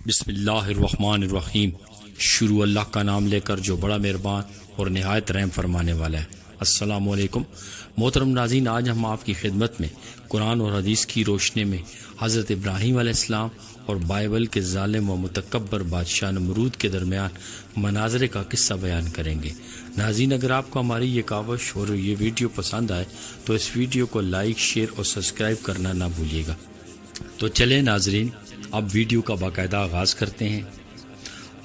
بسم اللہ الرحمن الرحیم۔ شروع اللہ کا نام لے کر جو بڑا مہربان اور نہایت رحم فرمانے والا ہے۔ السلام علیکم محترم ناظرین، آج ہم آپ کی خدمت میں قرآن اور حدیث کی روشنی میں حضرت ابراہیم علیہ السلام اور بائبل کے ظالم و متکبر بادشاہ نمرود کے درمیان مناظرے کا قصہ بیان کریں گے۔ ناظرین، اگر آپ کو ہماری یہ کاوش اور یہ ویڈیو پسند آئے تو اس ویڈیو کو لائک، شیئر اور سبسکرائب کرنا نہ بھولیے گا۔ تو چلیں ناظرین، اب ویڈیو کا باقاعدہ آغاز کرتے ہیں۔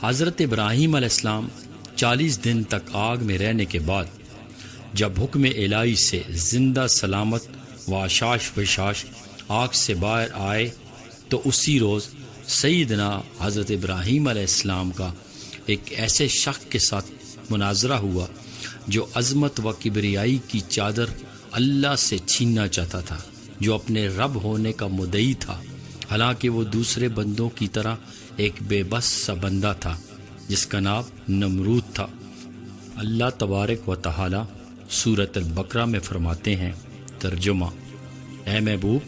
حضرت ابراہیم علیہ السلام 40 دن تک آگ میں رہنے کے بعد جب حکم الہی سے زندہ سلامت و آشاش بشاش آگ سے باہر آئے تو اسی روز سیدنا حضرت ابراہیم علیہ السلام کا ایک ایسے شخص کے ساتھ مناظرہ ہوا جو عظمت و کبریائی کی چادر اللہ سے چھیننا چاہتا تھا، جو اپنے رب ہونے کا مدعی تھا، حالانکہ وہ دوسرے بندوں کی طرح ایک بے بس سا بندہ تھا جس کا نام نمرود تھا۔ اللہ تبارک و تعالی سورۃ البقرہ میں فرماتے ہیں، ترجمہ: اے محبوب،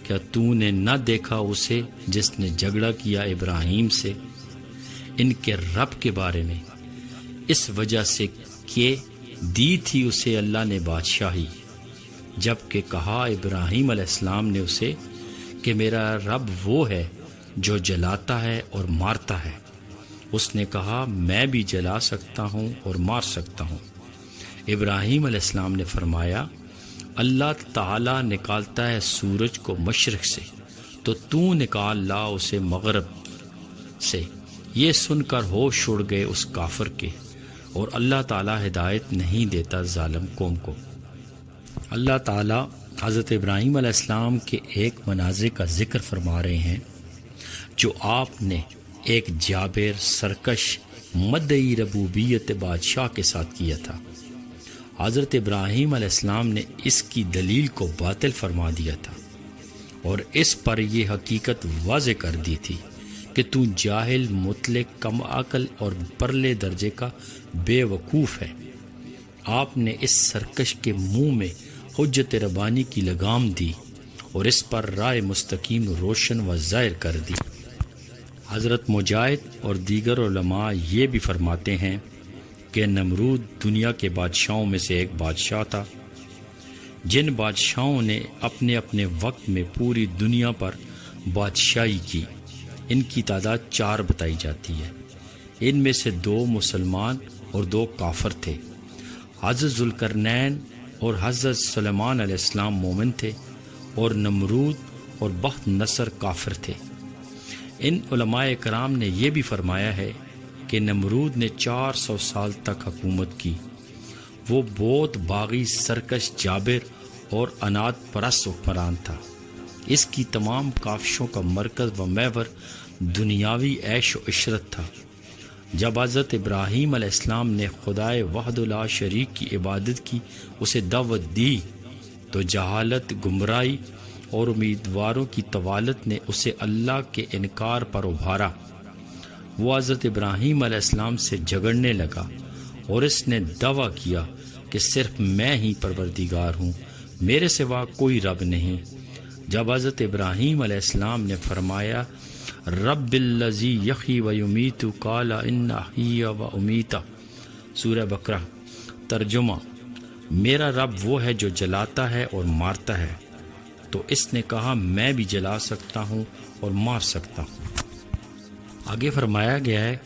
کیا تو نے نہ دیکھا اسے جس نے جھگڑا کیا ابراہیم سے ان کے رب کے بارے میں، اس وجہ سے کہ دی تھی اسے اللہ نے بادشاہی، جب کہ کہا ابراہیم علیہ السلام نے اسے کہ میرا رب وہ ہے جو جلاتا ہے اور مارتا ہے۔ اس نے کہا میں بھی جلا سکتا ہوں اور مار سکتا ہوں۔ ابراہیم علیہ السلام نے فرمایا اللہ تعالی نکالتا ہے سورج کو مشرق سے تو تو نکال لا اسے مغرب سے۔ یہ سن کر ہوش اڑ گئے اس کافر کے، اور اللہ تعالی ہدایت نہیں دیتا ظالم قوم کو۔ اللہ تعالی حضرت ابراہیم علیہ السلام کے ایک مناظرے کا ذکر فرما رہے ہیں جو آپ نے ایک جابر، سرکش، مدعی ربوبیت بادشاہ کے ساتھ کیا تھا۔ حضرت ابراہیم علیہ السلام نے اس کی دلیل کو باطل فرما دیا تھا اور اس پر یہ حقیقت واضح کر دی تھی کہ تو جاہل، مطلق، کم عقل اور پرلے درجے کا بے وقوف ہے۔ آپ نے اس سرکش کے منہ میں حجت ربانی کی لگام دی اور اس پر رائے مستقیم روشن و ظاہر کر دی۔ حضرت مجاہد اور دیگر علماء یہ بھی فرماتے ہیں کہ نمرود دنیا کے بادشاہوں میں سے ایک بادشاہ تھا۔ جن بادشاہوں نے اپنے اپنے وقت میں پوری دنیا پر بادشاہی کی، ان کی تعداد 4 بتائی جاتی ہے۔ ان میں سے 2 مسلمان اور 2 کافر تھے۔ حضرت ذوالقرنین اور حضرت سلیمان علیہ السلام مومن تھے اور نمرود اور بخت نصر کافر تھے۔ ان علماء کرام نے یہ بھی فرمایا ہے کہ نمرود نے 400 سال تک حکومت کی۔ وہ بہت باغی، سرکش، جابر اور انات پرست حکمران تھا۔ اس کی تمام کاوشوں کا مرکز و محور دنیاوی عیش و عشرت تھا۔ جب حضرت ابراہیم علیہ السلام نے خدائے وحدہ لا شریک کی عبادت کی اسے دعوت دی تو جہالت، گمراہی اور امیدواروں کی طوالت نے اسے اللہ کے انکار پر ابھارا۔ وہ حضرت ابراہیم علیہ السلام سے جھگڑنے لگا اور اس نے دعویٰ کیا کہ صرف میں ہی پروردگار ہوں، میرے سوا کوئی رب نہیں۔ جب حضرت ابراہیم علیہ السلام نے فرمایا رب الذی یحیی و یمیت قال ان احیی و امیت، سورہ بقرہ، ترجمہ: میرا رب وہ ہے جو جلاتا ہے اور مارتا ہے، تو اس نے کہا میں بھی جلا سکتا ہوں اور مار سکتا ہوں۔ آگے فرمایا گیا ہے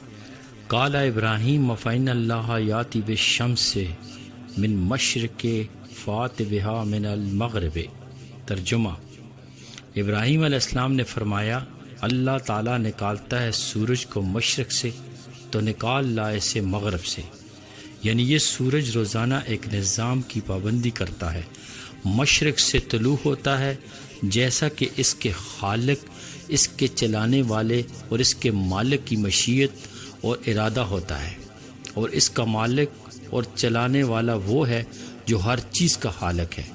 قال ابراہیم فإن اللہ یاتی بالشمس من مشرق فات بہا من المغرب، ترجمہ: ابراہیم علیہ السلام نے فرمایا اللہ تعالیٰ نکالتا ہے سورج کو مشرق سے تو نکال لائے اسے مغرب سے، یعنی یہ سورج روزانہ ایک نظام کی پابندی کرتا ہے۔ مشرق سے طلوع ہوتا ہے جیسا کہ اس کے خالق، اس کے چلانے والے اور اس کے مالک کی مشیت اور ارادہ ہوتا ہے، اور اس کا مالک اور چلانے والا وہ ہے جو ہر چیز کا خالق ہے،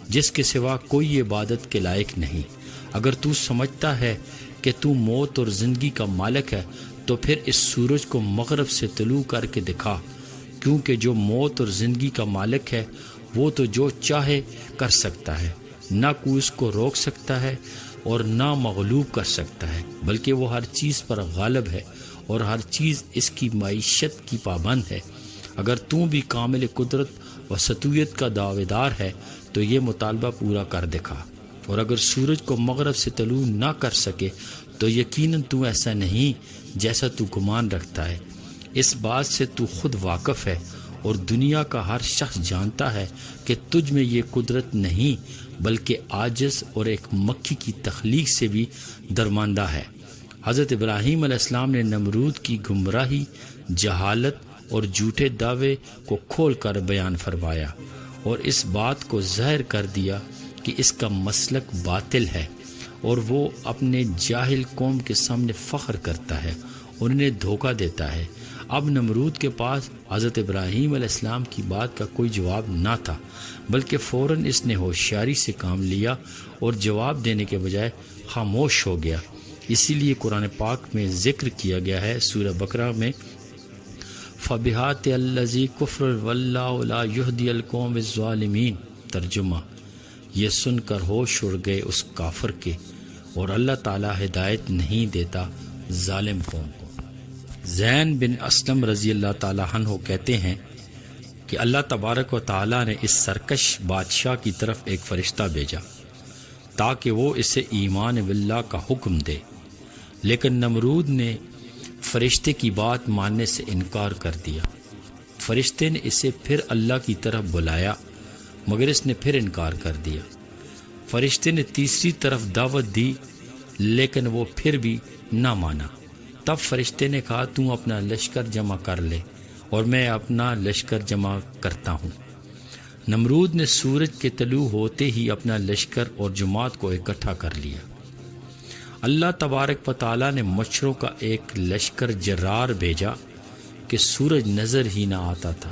جس کے سوا کوئی عبادت کے لائق نہیں۔ اگر تو سمجھتا ہے کہ تو موت اور زندگی کا مالک ہے تو پھر اس سورج کو مغرب سے طلوع کر کے دکھا، کیونکہ جو موت اور زندگی کا مالک ہے وہ تو جو چاہے کر سکتا ہے، نہ کوئی اس کو روک سکتا ہے۔ اور نہ مغلوب کر سکتا ہے، بلکہ وہ ہر چیز پر غالب ہے اور ہر چیز اس کی معیشت کی پابند ہے۔ اگر تو بھی کامل قدرت و سطویت کا دعوے دار ہے تو یہ مطالبہ پورا کر دکھا، اور اگر سورج کو مغرب سے طلوع نہ کر سکے تو یقیناً تو ایسا نہیں جیسا تو گمان رکھتا ہے۔ اس بات سے تو خود واقف ہے اور دنیا کا ہر شخص جانتا ہے کہ تجھ میں یہ قدرت نہیں بلکہ عاجز اور ایک مکھی کی تخلیق سے بھی درماندہ ہے۔ حضرت ابراہیم علیہ السلام نے نمرود کی گمراہی، جہالت اور جھوٹے دعوے کو کھول کر بیان فرمایا اور اس بات کو ظاہر کر دیا کہ اس کا مسلک باطل ہے، اور وہ اپنے جاہل قوم کے سامنے فخر کرتا ہے اور انہیں دھوکہ دیتا ہے۔ اب نمرود کے پاس حضرت ابراہیم علیہ السلام کی بات کا کوئی جواب نہ تھا، بلکہ فوراً اس نے ہوشیاری سے کام لیا اور جواب دینے کے بجائے خاموش ہو گیا۔ اسی لیے قرآن پاک میں ذکر کیا گیا ہے سورہ بقرہ میں، فَبِهَاتِ الَّذِي كُفْرٌ وَاللَّهُ لَا يُهْدِي الْقَوْمَ الظَّالِمِينَ۔ ترجمہ، یہ سن کر ہوش اڑ گئے اس کافر کے، اور اللہ تعالیٰ ہدایت نہیں دیتا ظالم قوم کو۔ زین بن اسلم رضی اللہ تعالیٰ عنہ کہتے ہیں کہ اللہ تبارک و تعالیٰ نے اس سرکش بادشاہ کی طرف ایک فرشتہ بھیجا تاکہ وہ اسے ایمان باللہ کا حکم دے، لیکن نمرود نے فرشتے کی بات ماننے سے انکار کر دیا۔ فرشتے نے اسے پھر اللہ کی طرف بلایا مگر اس نے پھر انکار کر دیا۔ فرشتے نے تیسری طرف دعوت دی لیکن وہ پھر بھی نہ مانا۔ تب فرشتے نے کہا تو اپنا لشکر جمع کر لے اور میں اپنا لشکر جمع کرتا ہوں۔ نمرود نے سورج کے طلوع ہوتے ہی اپنا لشکر اور جماعت کو اکٹھا کر لیا۔ اللہ تبارک و تعالیٰ نے مچھروں کا ایک لشکر جرار بھیجا کہ سورج نظر ہی نہ آتا تھا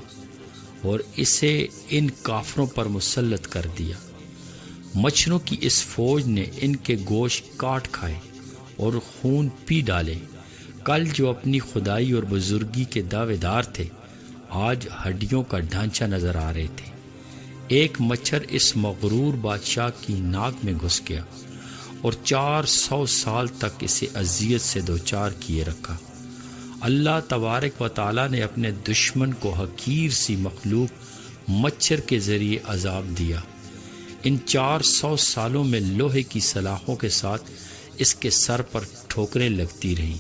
اور اسے ان کافروں پر مسلط کر دیا۔ مچھروں کی اس فوج نے ان کے گوشت کاٹ کھائے اور خون پی ڈالے۔ کل جو اپنی خدائی اور بزرگی کے دعوے دار تھے آج ہڈیوں کا ڈھانچہ نظر آ رہے تھے۔ ایک مچھر اس مغرور بادشاہ کی ناک میں گھس گیا اور 400 سال تک اسے اذیت سے دوچار کیے رکھا۔ اللہ تبارک و تعالیٰ نے اپنے دشمن کو حقیر سی مخلوق مچھر کے ذریعے عذاب دیا۔ ان 400 سالوں میں لوہے کی سلاخوں کے ساتھ اس کے سر پر ٹھوکریں لگتی رہیں،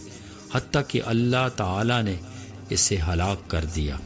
حتیٰ کہ اللہ تعالیٰ نے اسے ہلاک کر دیا۔